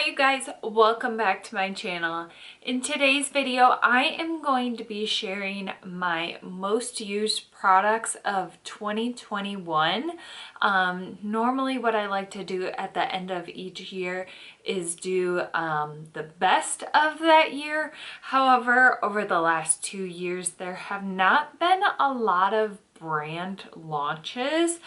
you guys, welcome back to my channel. In today's video, I am going to be sharing my most used products of 2021. Normally what I like to do at the end of each year is do the best of that year. However, over the last 2 years, there have not been a lot of brand launches.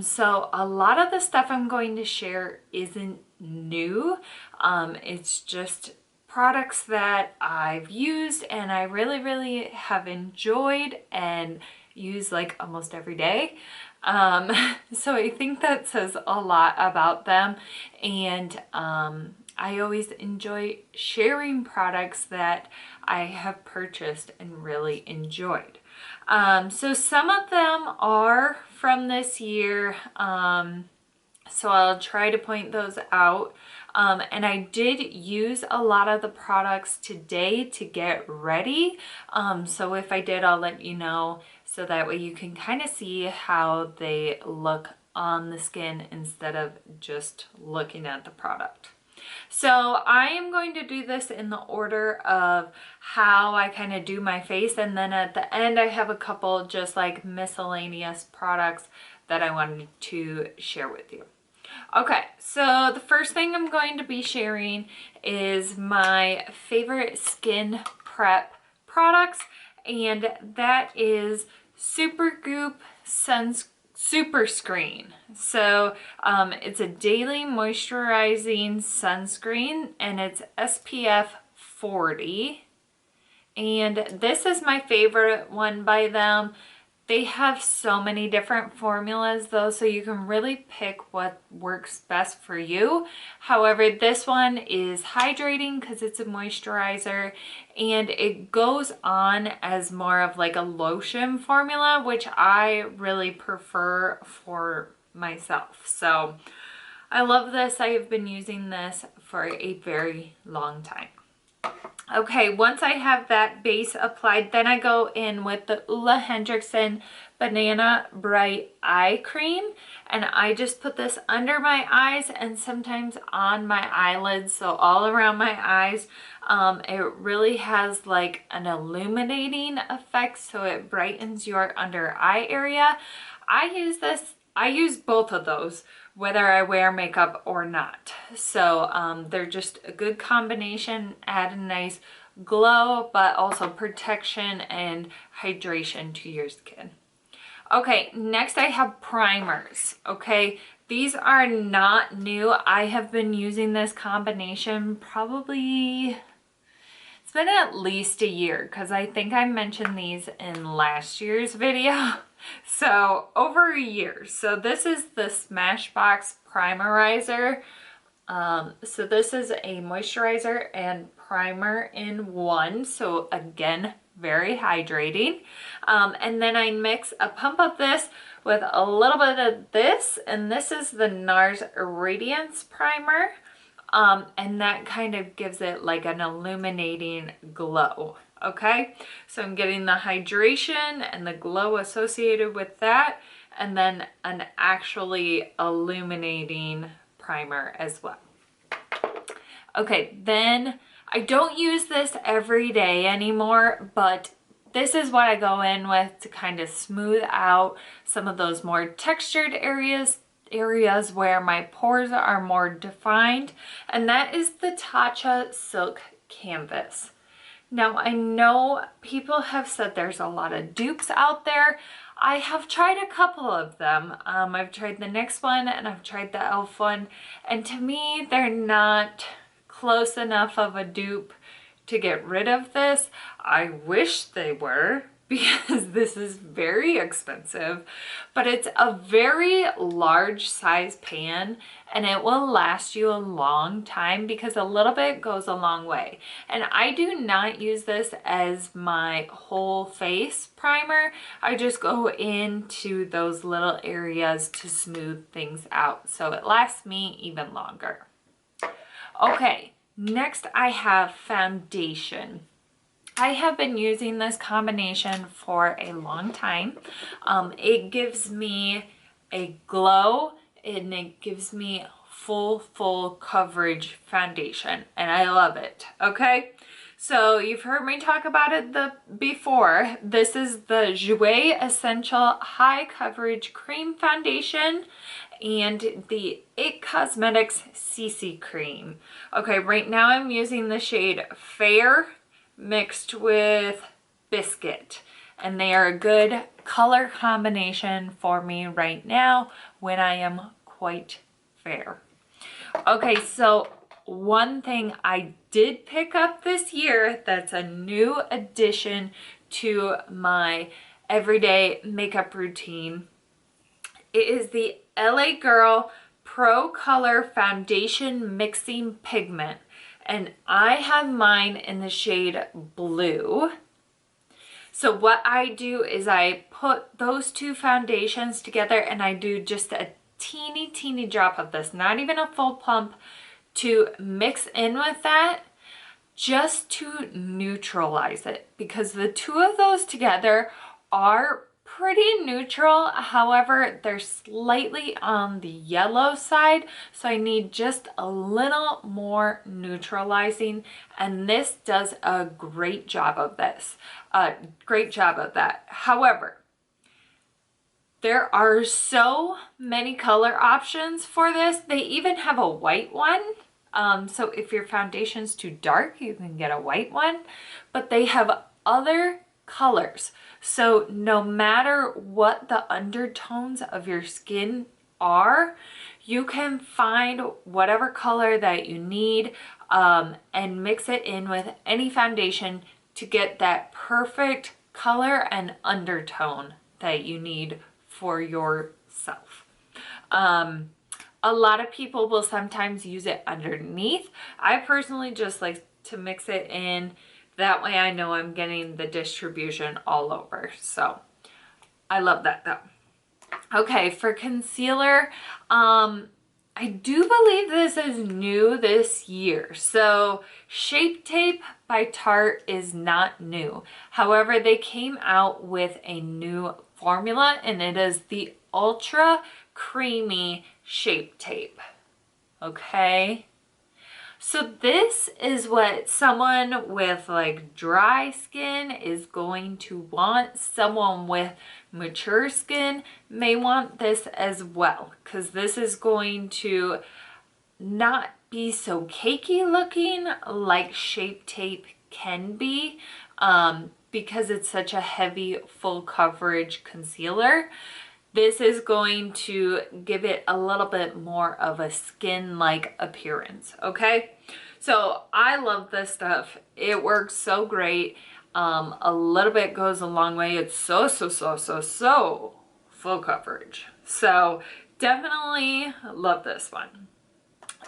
So a lot of the stuff I'm going to share isn't new. It's just products that I've used and I really have enjoyed and use like almost every day. So I think that says a lot about them, and I always enjoy sharing products that I have purchased and really enjoyed. So some of them are from this year, so I'll try to point those out. And I did use a lot of the products today to get ready. So if I did, I'll let you know, so that way you can kind of see how they look on the skin instead of just looking at the product. So I am going to do this in the order of how I kind of do my face, and then at the end I have a couple just like miscellaneous products that I wanted to share with you. Okay, so the first thing I'm going to be sharing is my favorite skin prep products, and that is Supergoop Super Screen. So it's a daily moisturizing sunscreen and it's SPF 40. And this is my favorite one by them. They have so many different formulas though, so you can really pick what works best for you. However, this one is hydrating because it's a moisturizer, and it goes on as more of like a lotion formula, which I really prefer for myself. So I love this. I have been using this for a very long time. Okay, once I have that base applied, then I go in with the Hendrickson Banana Bright Eye Cream, and I just put this under my eyes and sometimes on my eyelids, so all around my eyes. It really has like an illuminating effect, so it brightens your under eye area. I use both of those whether I wear makeup or not. So they're just a good combination, add a nice glow, but also protection and hydration to your skin. Okay, next I have primers. Okay, these are not new. I have been using this combination probably, it's been at least a year, because I think I mentioned these in last year's video. So over a year. So this is the Smashbox Primerizer. So this is a moisturizer and primer in one. So again, very hydrating. And then I mix a pump of this with a little bit of this, and this is the Nars Radiance primer. And that kind of gives it like an illuminating glow. Okay, so I'm getting the hydration and the glow associated with that, and then an actually illuminating primer as well. Okay, then I don't use this every day anymore, but this is what I go in with to kind of smooth out some of those more textured areas where my pores are more defined, and that is the Tatcha Silk Canvas. Now, I know people have said there's a lot of dupes out there. I have tried a couple of them. I've tried the NYX one and I've tried the e.l.f. one, and to me, they're not close enough of a dupe to get rid of this. I wish they were, because this is very expensive, but it's a very large size pan and it will last you a long time, because a little bit goes a long way. And I do not use this as my whole face primer. I just go into those little areas to smooth things out, so it lasts me even longer. Okay, next I have foundation. I have been using this combination for a long time. It gives me a glow and it gives me full coverage foundation, and I love it. Okay, so you've heard me talk about it before. This is the Jouer Essential High Coverage Cream Foundation and the IT Cosmetics CC Cream. Okay, right now I'm using the shade Fair mixed with Biscuit, and they are a good color combination for me right now when I am quite fair. Okay, so one thing I did pick up this year that's a new addition to my everyday makeup routine. It is the LA Girl Pro Color Foundation Mixing Pigment, and I have mine in the shade Blue. So what I do is I put those two foundations together and I do just a teeny drop of this, not even a full pump, to mix in with that, just to neutralize it, because the two of those together are pretty neutral. However, they're slightly on the yellow side, so I need just a little more neutralizing, and this does a great job of this. Great job of that. However, there are so many color options for this. They even have a white one. So if your foundation's too dark, you can get a white one, but they have other colors. So no matter what the undertones of your skin are, you can find whatever color that you need and mix it in with any foundation to get that perfect color and undertone that you need for yourself. A lot of people will sometimes use it underneath. I personally just like to mix it in. That way I know I'm getting the distribution all over. So I love that though. Okay, for concealer, I do believe this is new this year. So Shape Tape by Tarte is not new. However, they came out with a new formula, and it is the Ultra Creamy Shape Tape. Okay. So this is what someone with like dry skin is going to want. Someone with mature skin may want this as well, because this is going to not be so cakey looking like Shape Tape can be, because it's such a heavy full coverage concealer. This is going to give it a little bit more of a skin-like appearance, okay? So I love this stuff. It works so great. A little bit goes a long way. It's so full coverage. So definitely love this one.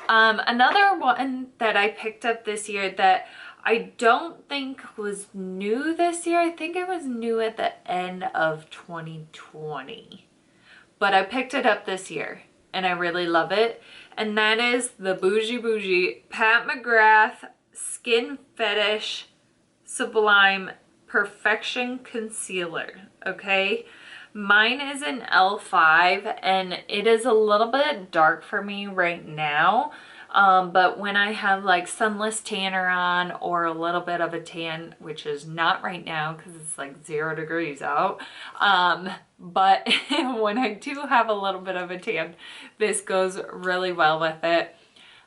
Another one that I picked up this year that I don't think was new this year. I think it was new at the end of 2020. But I picked it up this year and I really love it. And that is the Bougie Pat McGrath Skin Fetish Sublime Perfection Concealer. Okay. Mine is an L5 and it is a little bit dark for me right now. But when I have like sunless tanner on or a little bit of a tan, which is not right now because it's like 0 degrees out. But when I do have a little bit of a tan, this goes really well with it.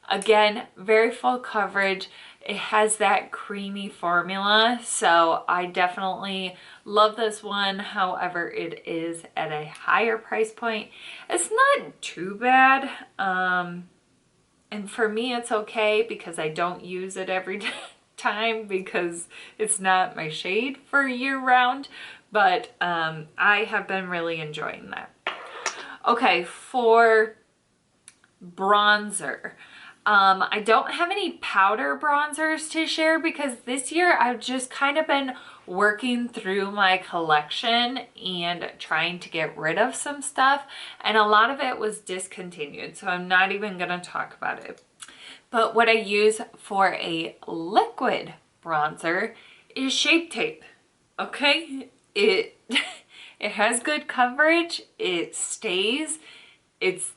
Again, very full coverage. It has that creamy formula, so I definitely love this one. However, it is at a higher price point. It's not too bad. And for me, it's okay because I don't use it every time because it's not my shade for year round. But I have been really enjoying that. Okay, for bronzer. I don't have any powder bronzers to share because this year I've just kind of been working through my collection and trying to get rid of some stuff, and a lot of it was discontinued, so I'm not even going to talk about it. But what I use for a liquid bronzer is Shape Tape. Okay, it has good coverage, it stays, it's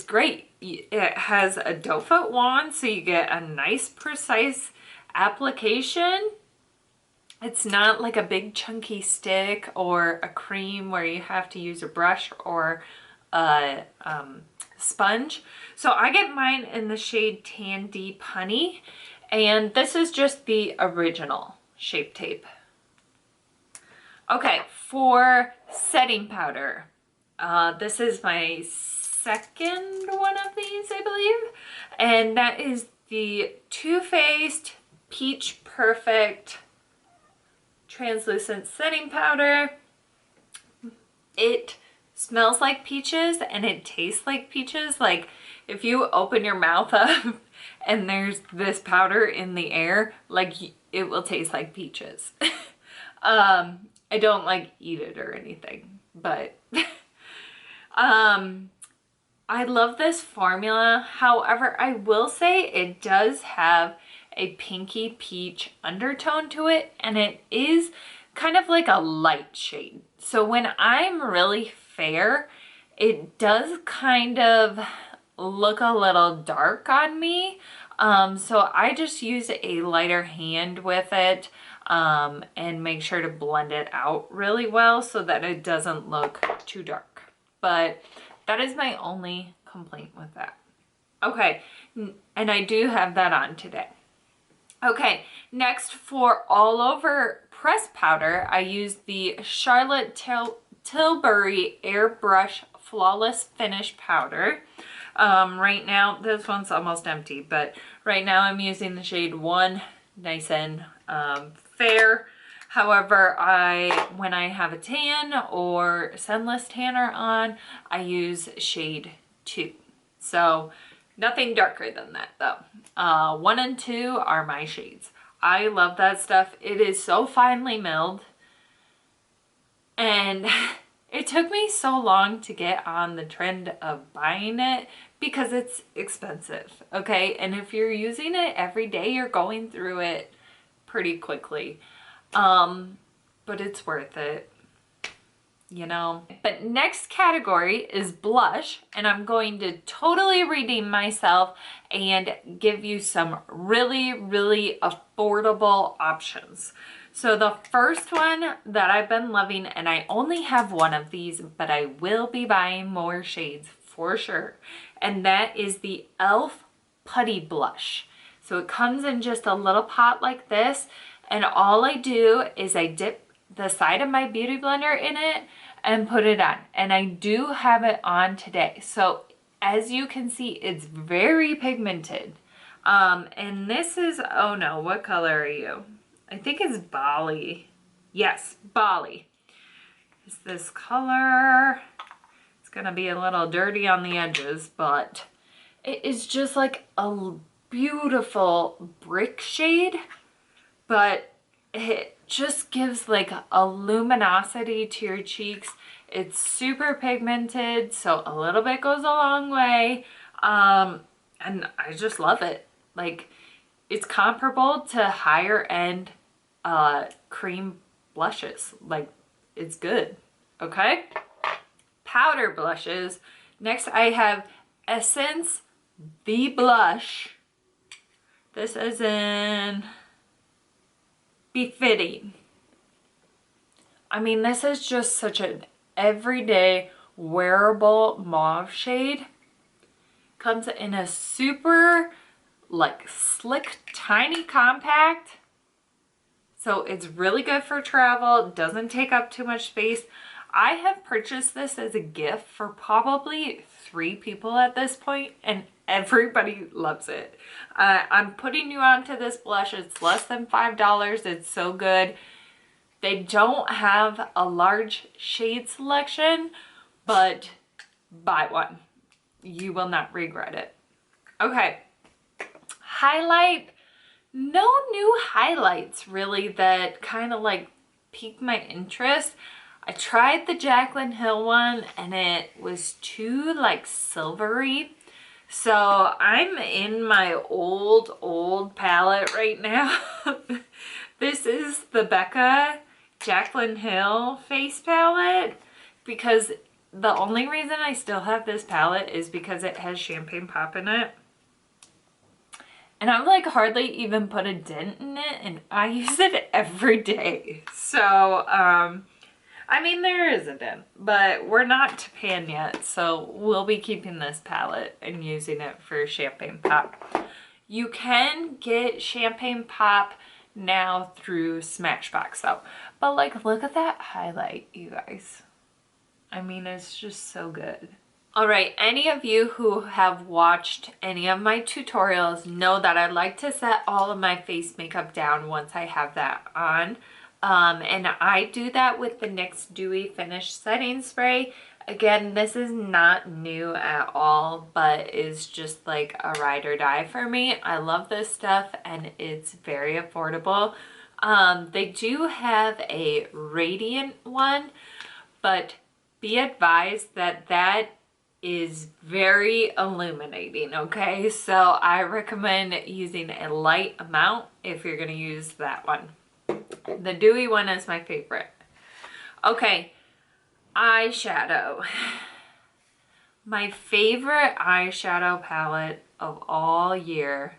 great. it has a doe foot wand, so you get a nice precise application. It's not like a big chunky stick or a cream where you have to use a brush or a sponge. So I get mine in the shade Tan Deep Honey, and this is just the original Shape Tape. Okay, for setting powder, this is my second one of these, I believe, and that is the Too Faced Peach Perfect Translucent Setting Powder. It smells like peaches and it tastes like peaches. Like if you open your mouth up and there's this powder in the air, like it will taste like peaches. I don't like eat it or anything, but I love this formula. However, I will say it does have a pinky peach undertone to it, and it is kind of like a light shade. So when I'm really fair, it does kind of look a little dark on me. So I just use a lighter hand with it and make sure to blend it out really well so that it doesn't look too dark. But that is my only complaint with that. Okay, and I do have that on today. Okay, next for all over press powder, I use the Charlotte Tilbury Airbrush Flawless Finish Powder. Right now, this one's almost empty, but right now I'm using the shade 1, nice and fair. However, when I have a tan or sunless tanner on, I use shade 2. So nothing darker than that though. 1 and 2 are my shades. I love that stuff. It is so finely milled. And it took me so long to get on the trend of buying it because it's expensive, okay? And if you're using it every day, you're going through it pretty quickly. But it's worth it, you know. But next category is blush, and I'm going to totally redeem myself and give you some really, really affordable options. So the first one that I've been loving, and I only have one of these, but I will be buying more shades for sure, and that is the e.l.f. Putty Blush. So it comes in just a little pot like this, and all I do is I dip the side of my beauty blender in it and put it on. And I do have it on today. So as you can see, it's very pigmented. And this is, oh no, what color are you? I think it's Bali. Yes, Bali. It's this color. It's gonna be a little dirty on the edges, but it is just like a beautiful brick shade. But it just gives like a luminosity to your cheeks. It's super pigmented, so a little bit goes a long way. And I just love it. Like, it's comparable to higher end cream blushes. Like, it's good, okay? Powder blushes. Next I have Essence The Blush. This is in Befitting. I mean, this is just such an everyday wearable mauve shade. Comes in a super like slick, tiny compact. So it's really good for travel. It doesn't take up too much space. I have purchased this as a gift for probably 3 people at this point, and everybody loves it. I'm putting you onto this blush. It's less than $5. It's so good. They don't have a large shade selection, but buy one. You will not regret it. Okay. Highlight. No new highlights really that kind of like piqued my interest. I tried the Jaclyn Hill one and it was too like silvery. So I'm in my old palette right now. This is the Becca Jaclyn Hill face palette because the only reason I still have this palette is because it has champagne pop in it. And I've like hardly even put a dent in it, and I use it every day. So, I mean, there is a dent, but we're not to pan yet. So we'll be keeping this palette and using it for champagne pop. You can get champagne pop now through Smashbox though. But like, look at that highlight, you guys. I mean, it's just so good. All right, any of you who have watched any of my tutorials know that I like to set all of my face makeup down once I have that on. And I do that with the NYX Dewy Finish Setting Spray. Again, this is not new at all, but is just like a ride or die for me. I love this stuff and it's very affordable. They do have a Radiant one, but be advised that that is very illuminating, okay? So I recommend using a light amount if you're gonna use that one. The Dewy one is my favorite. Okay, eyeshadow. My favorite eyeshadow palette of all year,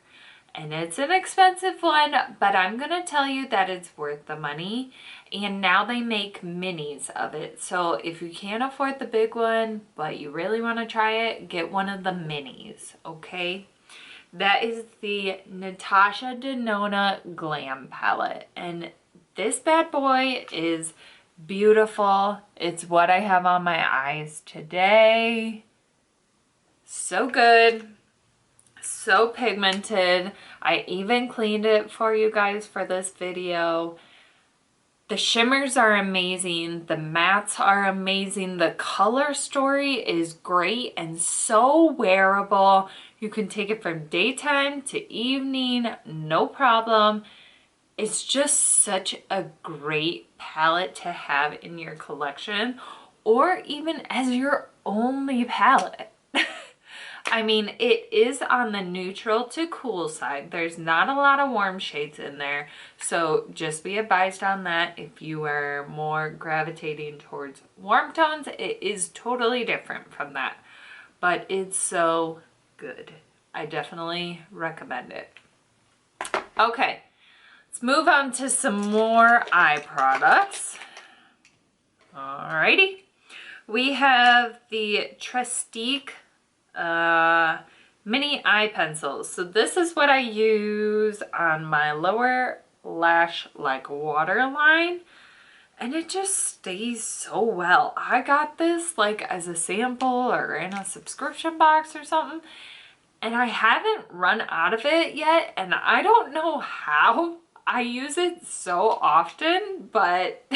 and it's an expensive one, but I'm gonna tell you that it's worth the money. And now they make minis of it. So if you can't afford the big one, but you really want to try it, get one of the minis, okay? That is the Natasha Denona Glam palette. And this bad boy is beautiful. It's what I have on my eyes today. So good. So pigmented. I even cleaned it for you guys for this video. The shimmers are amazing. The mattes are amazing. The color story is great and so wearable. You can take it from daytime to evening, no problem. It's just such a great palette to have in your collection, or even as your only palette. I mean, it is on the neutral to cool side. There's not a lot of warm shades in there. So just be advised on that. If you are more gravitating towards warm tones, it is totally different from that. But it's so good. I definitely recommend it. Okay, let's move on to some more eye products. Alrighty. We have the Trestique mini eye pencils. So this is what I use on my lower lash like waterline, and it just stays so well. I got this like as a sample or in a subscription box or something, and I haven't run out of it yet, and I don't know how. I use it so often, but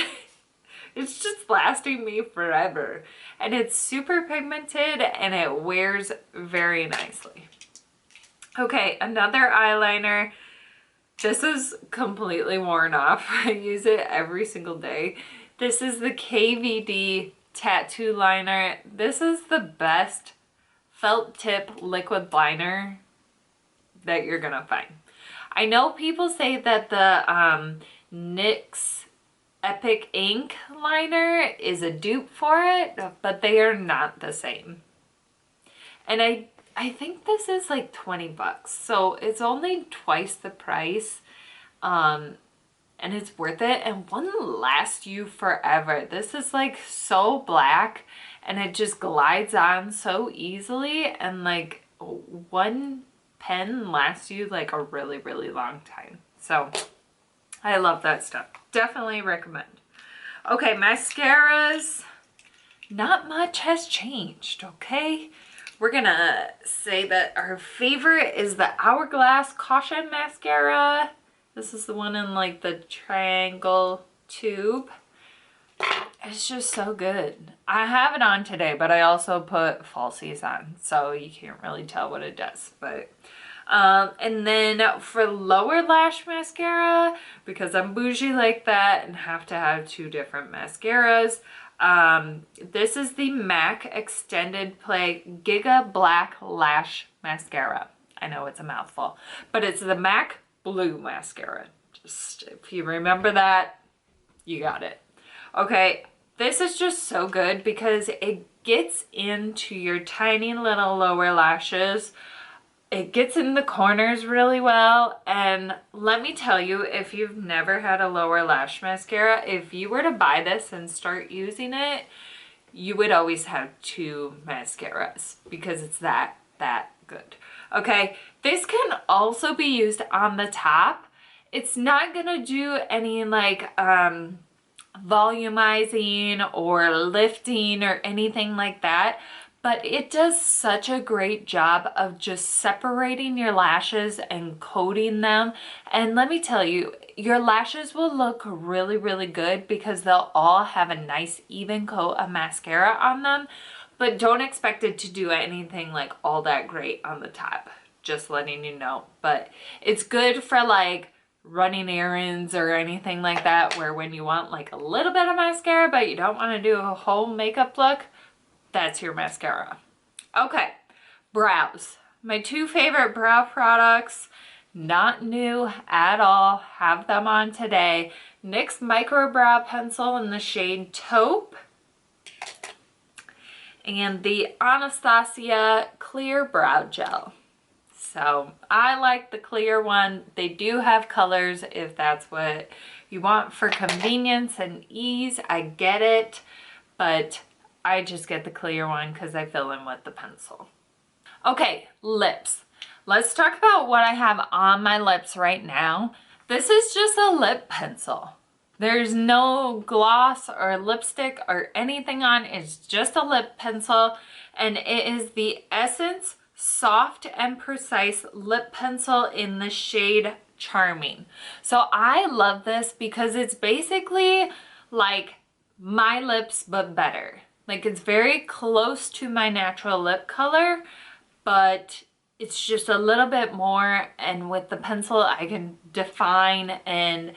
it's just lasting me forever. And it's super pigmented and it wears very nicely. Okay, another eyeliner. This is completely worn off. I use it every single day. This is the Kvd Tattoo Liner. This is the best felt tip liquid liner that you're gonna find. I know people say that the NYX Epic Ink liner is a dupe for it, but they are not the same. And I think this is like 20 bucks, so it's only twice the price, and it's worth it, and one lasts you forever. This is like so black, and it just glides on so easily, and like one pen lasts you like a really, really long time. So I love that stuff. Definitely recommend. Okay, mascaras. Not much has changed, okay? We're gonna say that our favorite is the Hourglass Caution Mascara. This is the one in like the triangle tube. It's just so good. I have it on today, but I also put falsies on, so you can't really tell what it does. But and then for lower lash mascara, because I'm bougie like that and have to have two different mascaras, this is the MAC Extended Play Giga Black Lash Mascara. I know it's a mouthful, but it's the MAC Blue Mascara. Just if you remember that, you got it. Okay, This is just so good because it gets into your tiny little lower lashes. It gets in the corners really well, and let me tell you, if you've never had a lower lash mascara, if you were to buy this and start using it, you would always have 2 mascaras because it's that good. Okay, this can also be used on the top. It's not gonna do any like volumizing or lifting or anything like that, but it does such a great job of just separating your lashes and coating them. And let me tell you, your lashes will look really, really good because they'll all have a nice even coat of mascara on them, but don't expect it to do anything like all that great on the top, just letting you know. But it's good for like running errands or anything like that, where when you want like a little bit of mascara but you don't want to do a whole makeup look, that's your mascara. Okay, brows. My 2 favorite brow products, not new at all, have them on today. NYX Micro Brow Pencil in the shade Taupe, and the Anastasia Clear Brow Gel. So I like the clear one. They do have colors if that's what you want for convenience and ease. I get it, but I just get the clear one because I fill in with the pencil. Okay, lips. Let's talk about what I have on my lips right now. This is just a lip pencil. There's no gloss or lipstick or anything on. It's just a lip pencil, and it is the Essence Soft and Precise Lip Pencil in the shade Charming. So I love this because it's basically like my lips but better. Like, it's very close to my natural lip color, but it's just a little bit more, and with the pencil I can define and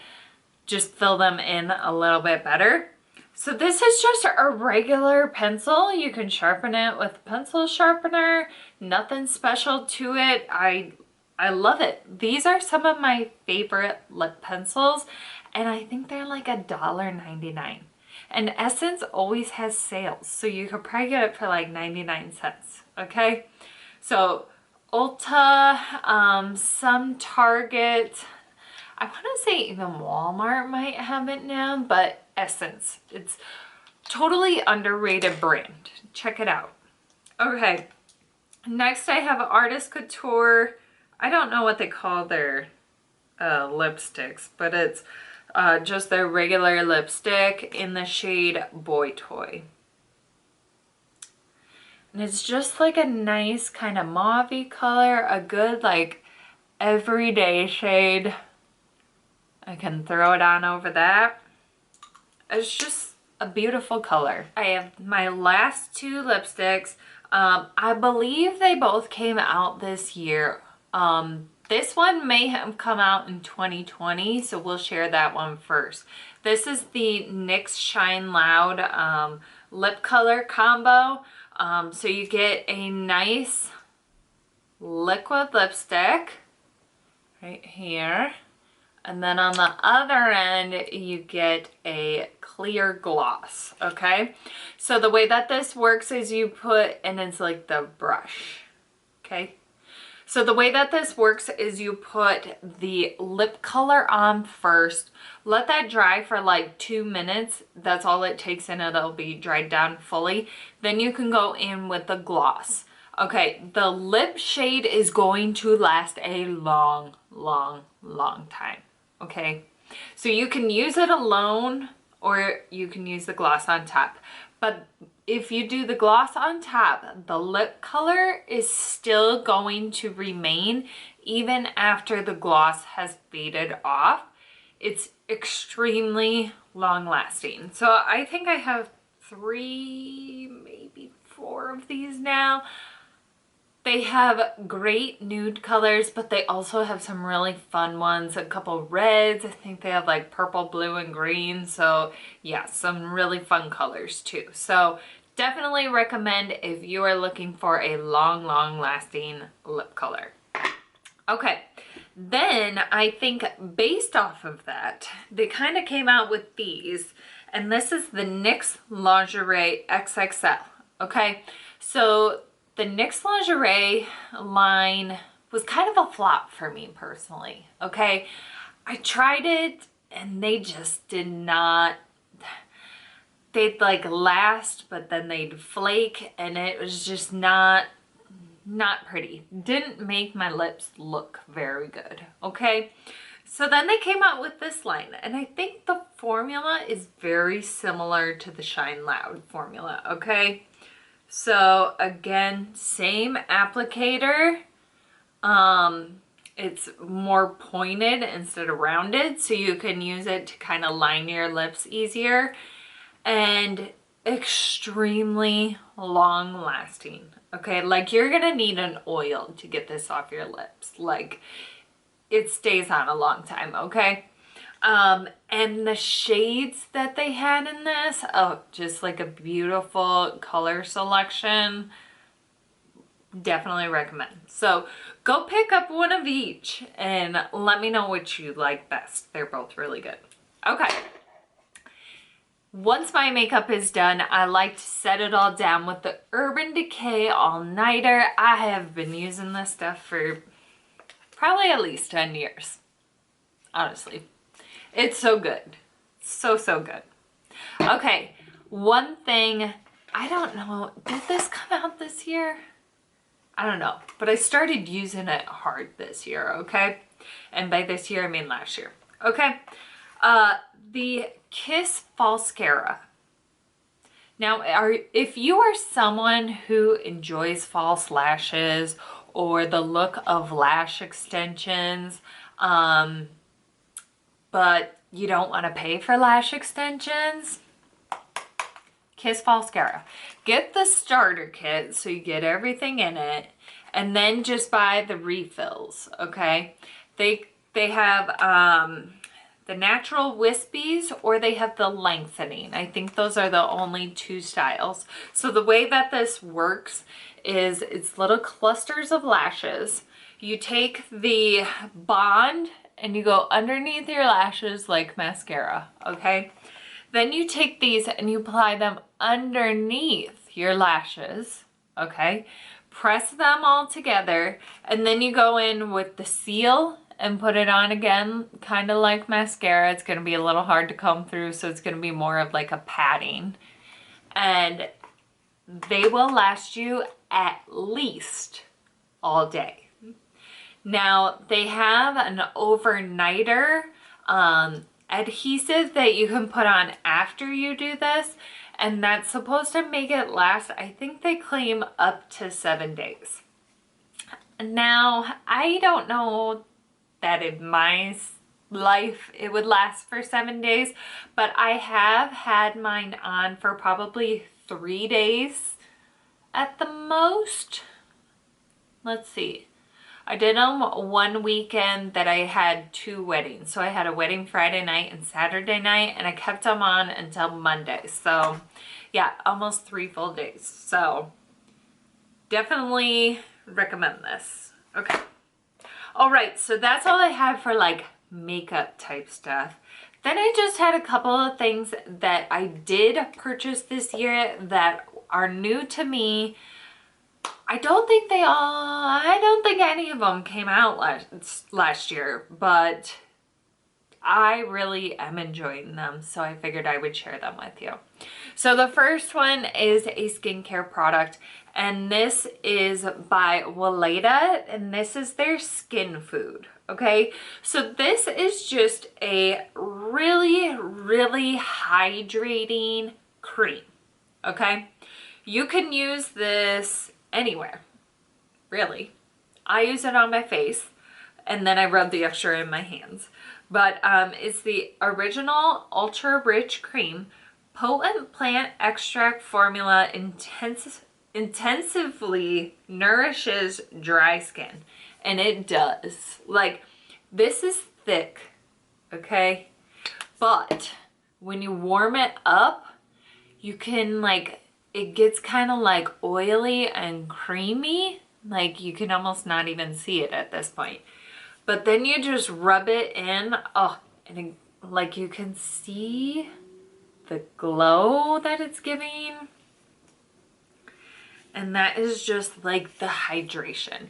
just fill them in a little bit better. So this is just a regular pencil. You can sharpen it with a pencil sharpener. Nothing special to it. I love it. These are some of my favorite lip pencils, and I think they're like $1.99. And Essence always has sales, so you could probably get it for like 99 cents, okay? So Ulta, some Target, I want to say even Walmart might have it now, but Essence, it's totally underrated brand. Check it out. Okay, next I have Artist Couture. I don't know what they call their lipsticks, but it's just their regular lipstick in the shade Boy Toy. And it's just like a nice kind of mauve-y color, a good like everyday shade. I can throw it on over that. It's just a beautiful color. I have my last 2 lipsticks. I believe they both came out this year. This one may have come out in 2020, so we'll share that one first. This is the NYX Shine Loud lip color combo. So you get a nice liquid lipstick right here. And then on the other end, you get a clear gloss, okay? So the way that this works is you put, and it's like the brush, okay? So the way that this works is you put the lip color on first, let that dry for like 2 minutes. That's all it takes, and it'll be dried down fully. Then you can go in with the gloss. Okay, the lip shade is going to last a long, long, long time. Okay, so you can use it alone or you can use the gloss on top. But if you do the gloss on top, the lip color is still going to remain even after the gloss has faded off. It's extremely long lasting. So I think I have 3, maybe 4 of these now. They have great nude colors, but they also have some really fun ones. A couple reds. I think they have like purple, blue, and green. So yeah, some really fun colors too. So definitely recommend if you are looking for a long, long lasting lip color. Okay, then I think based off of that, they kind of came out with these. and this is the NYX Lingerie XXL, okay? So the NYX Lingerie line was kind of a flop for me personally, okay? I tried it and they just did not, they'd like last, but then they'd flake, and it was just not pretty. Didn't make my lips look very good, okay? So then they came out with this line, and I think the formula is very similar to the Shine Loud formula, okay? So again, same applicator. It's more pointed instead of rounded, so you can use it to kind of line your lips easier, and extremely long lasting, okay? Like, you're gonna need an oil to get this off your lips. Like, it stays on a long time, okay? And the shades that they had in this, oh, just like a beautiful color selection. Definitely recommend. So go pick up one of each and let me know which you like best. They're both really good. Okay. Once my makeup is done, I like to set it all down with the Urban Decay All Nighter. I have been using this stuff for probably at least 10 years. Honestly. It's so good. So good. Okay. One thing, I don't know, did this come out this year? I don't know, but I started using it hard this year, okay? And by this year, I mean last year, okay? The Kiss Mascara. Now, if you are someone who enjoys false lashes or the look of lash extensions, but you don't want to pay for lash extensions, Kiss Mascara. Get the starter kit so you get everything in it, and then just buy the refills, okay? They have the natural wispies, or they have the lengthening. I think those are the only two styles. So the way that this works is it's little clusters of lashes. You take the bond and you go underneath your lashes like mascara, okay? Then you take these and you apply them underneath your lashes, okay? Press them all together, and then you go in with the seal and put it on again, kind of like mascara. It's going to be a little hard to comb through, so it's going to be more of like a padding. And they will last you at least all day. Now, they have an overnighter adhesive that you can put on after you do this, and that's supposed to make it last, I think they claim, up to 7 days. Now, I don't know that in my life it would last for 7 days, but I have had mine on for probably 3 days at the most. Let's see. I did them one weekend that I had 2 weddings. So I had a wedding Friday night and Saturday night, and I kept them on until Monday. So yeah, almost 3 full days. So definitely recommend this. Okay. All right, so that's all I have for like makeup type stuff. Then I just had a couple of things that I did purchase this year that are new to me. I don't think any of them came out last year, but I really am enjoying them, so I figured I would share them with you. So the first one is a skincare product, and this is by Weleda, and this is their skin food, okay? So this is just a really, really hydrating cream, okay? You can use this anywhere, really. I use it on my face, and then I rub the extra in my hands. But it's the original ultra rich cream, potent plant extract formula, intensively nourishes dry skin. And it does. Like, this is thick, okay? But when you warm it up, you can like, it gets kind of like oily and creamy. Like, you can almost not even see it at this point. But then you just rub it in, oh, and it, like, you can see the glow that it's giving. And that is just like the hydration.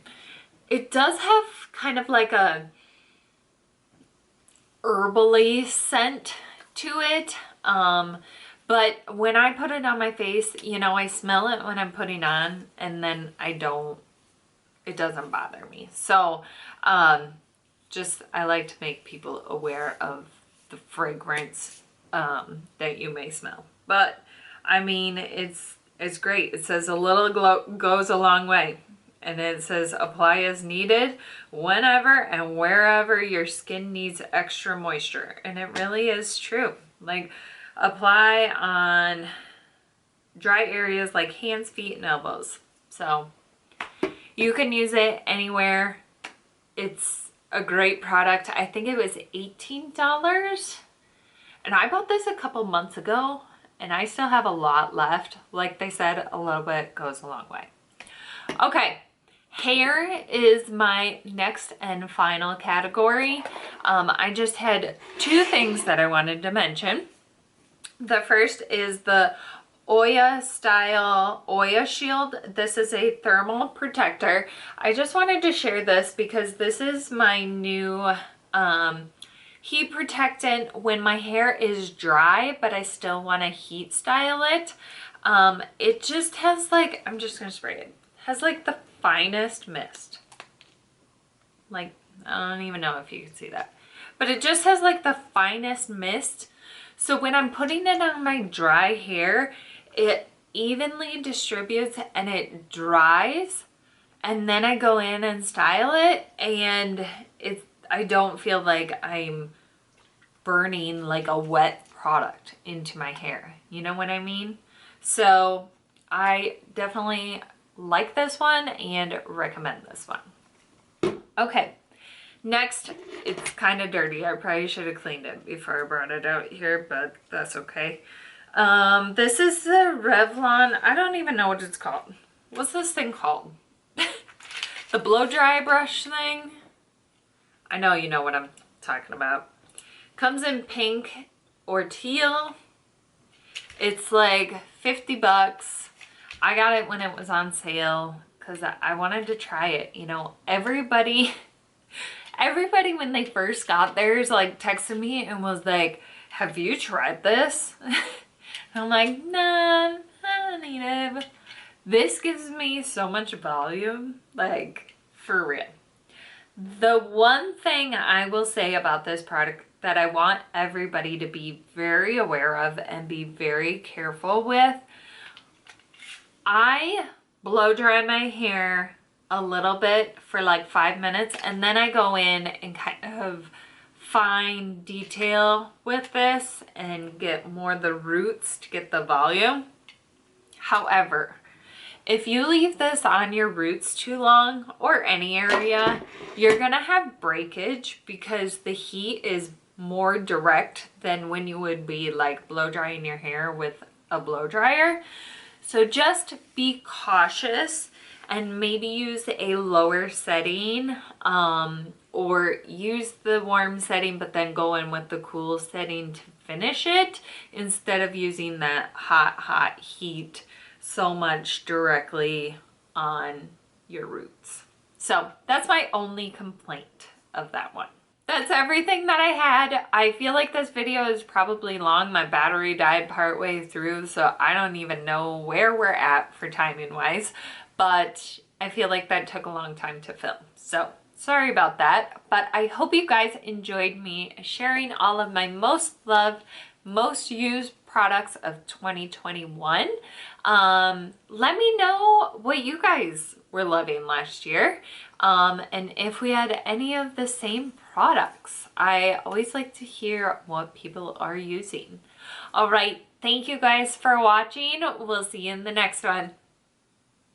It does have kind of like a herbally scent to it. But when I put it on my face, you know, I smell it when I'm putting on, and then it doesn't bother me. So, just, I like to make people aware of the fragrance, that you may smell. But, I mean, it's great. It says a little glow goes a long way. And it says apply as needed whenever and wherever your skin needs extra moisture. And it really is true. Like, apply on dry areas like hands, feet, and elbows. So you can use it anywhere. It's a great product. I think it was $18. And I bought this a couple months ago, and I still have a lot left. Like they said, a little bit goes a long way. Okay. Hair is my next and final category. I just had two things that I wanted to mention. The first is the Oya Style Oya Shield. This is a thermal protector. I just wanted to share this because this is my new heat protectant when my hair is dry, but I still want to heat style it. It just has like, I'm just going to spray it. Has like the finest mist. Like, I don't even know if you can see that, but it just has like the finest mist. So when I'm putting it on my dry hair, it evenly distributes and it dries, and then I go in and style it, and I don't feel like I'm burning like a wet product into my hair. You know what I mean? So I definitely like this one and recommend this one. Okay, next, it's kind of dirty. I probably should have cleaned it before I brought it out here, but that's okay. This is the Revlon, I don't even know what it's called. What's this thing called? The blow dry brush thing? I know you know what I'm talking about. Comes in pink or teal. It's like 50 bucks. I got it when it was on sale because I wanted to try it. You know, everybody when they first got theirs like texted me and was like, have you tried this? And I'm like, nah, I don't need it. This gives me so much volume, like for real. The one thing I will say about this product that I want everybody to be very aware of and be very careful with, I blow dry my hair a little bit for like 5 minutes, and then I go in and kind of fine detail with this and get more of the roots to get the volume. However, if you leave this on your roots too long or any area, you're gonna have breakage because the heat is more direct than when you would be like blow drying your hair with a blow dryer. So just be cautious and maybe use a lower setting, or use the warm setting but then go in with the cool setting to finish it instead of using that hot heat so much directly on your roots. So that's my only complaint of that one. That's everything that I had. I feel like this video is probably long. My battery died partway through, so I don't even know where we're at for timing wise, but I feel like that took a long time to film. So sorry about that, but I hope you guys enjoyed me sharing all of my most loved, most used products of 2021. Let me know what you guys were loving last year, and if we had any of the same products. I always like to hear what people are using. All right, thank you guys for watching. We'll see you in the next one.